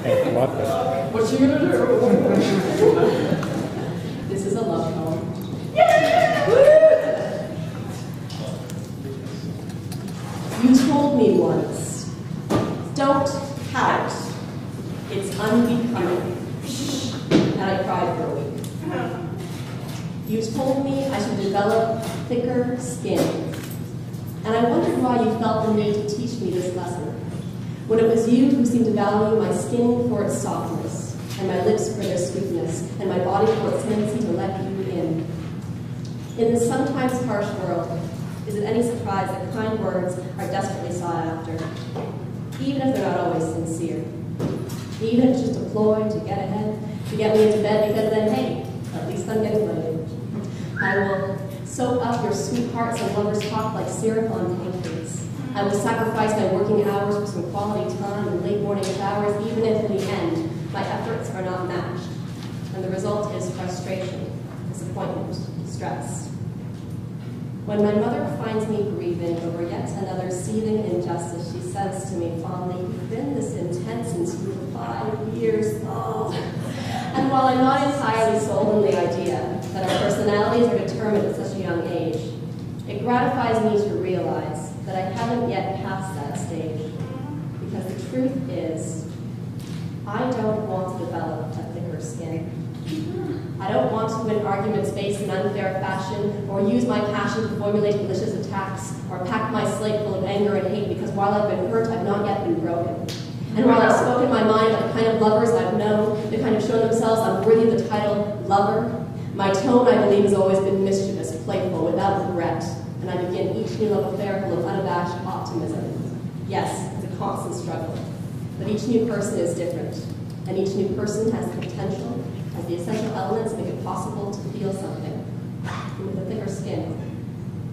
Hey, what the? What's she gonna do? This is a love poem. You told me once, don't pout, it's unbecoming. And I cried for a week. You told me I should develop thicker skin. And I wondered why you felt the need to teach me this lesson, when it was you who seemed to value my skin for its softness, and my lips for their sweetness, and my body for its tendency to let you in. In this sometimes harsh world, is it any surprise that kind words are desperately sought after, even if they're not always sincere? Even if it's just a ploy to get ahead, to get me into bed, because then, hey, at least I'm getting laid. I will soak up your sweethearts and lovers' talk like syrup on pancakes. I will sacrifice my working hours for some quality time and late morning showers, even if in the end my efforts are not matched. And the result is frustration, disappointment, stress. When my mother finds me grieving over yet another seething injustice, she says to me fondly, "You've been this intense since you were 5 years old." And while I'm not entirely sold on the idea that our personalities are determined at such a young age, it gratifies me to realize that I haven't yet passed that stage. Because the truth is, I don't want to develop a thicker skin. I don't want to win arguments based in unfair fashion, or use my passion to formulate malicious attacks, or pack my slate full of anger and hate, because while I've been hurt, I've not yet been broken. And while I've spoken my mind about the kind of lovers I've known, the kind of shown themselves unworthy of the title lover, my tone, I believe, has always been mischievous, playful, without regret, and I begin each new love affair full of unabashed optimism. Yes, it's a constant struggle, but each new person is different, and each new person has the potential, has the essential elements to make it possible to feel something. And with a thicker skin,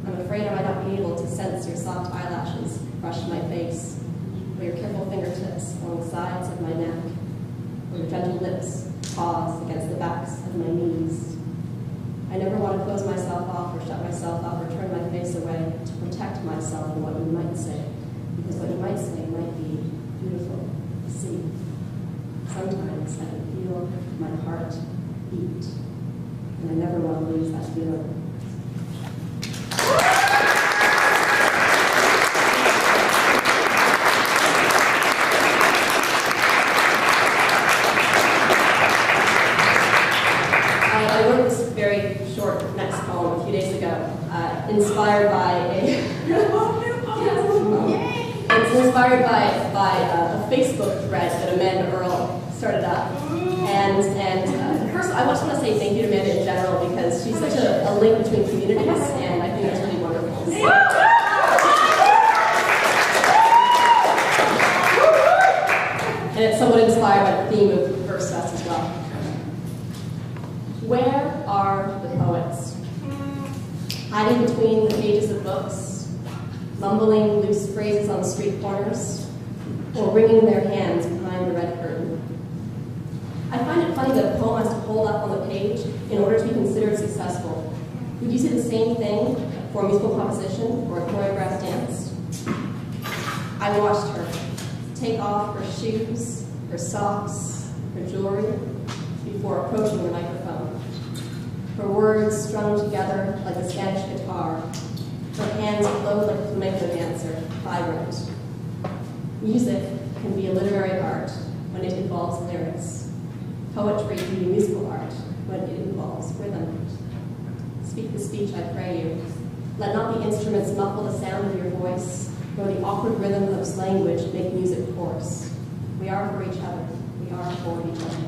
I'm afraid I might not be able to sense your soft eyelashes brush my face, or your careful fingertips along the sides of my neck, or your gentle lips pause against the backs of my knees. I never want to close myself off or shut myself up or turn my face away to protect myself from what you might say, because what you might say might be beautiful to see. Sometimes I can feel my heart beat, and I never want to lose that feeling. I wrote this very short next poem a few days ago, inspired by a it's inspired by a Facebook thread that Amanda Earl started up. And first, I just want to say thank you to Amanda in general, because she's such a link between communities, and I think it's really wonderful. And it's somewhat inspired by the theme of VERSeFest as well. Where are the poets? Hiding between the pages of books, mumbling loose phrases on street corners, or wringing their hands behind the red curtain. I find it funny that a poem has to hold up on the page in order to be considered successful. Would you say the same thing for a musical composition or a choreographed dance? I watched her take off her shoes, her socks, her jewelry, before approaching the microphone. Her words strung together like a Spanish guitar. Her hands flowed like a flamenco dancer, vibrant. Music can be a literary art when it involves lyrics. Poetry can be musical art when it involves rhythm. Speak the speech, I pray you. Let not the instruments muffle the sound of your voice, nor the awkward rhythm of language make music hoarse. We are for each other. We are for each other.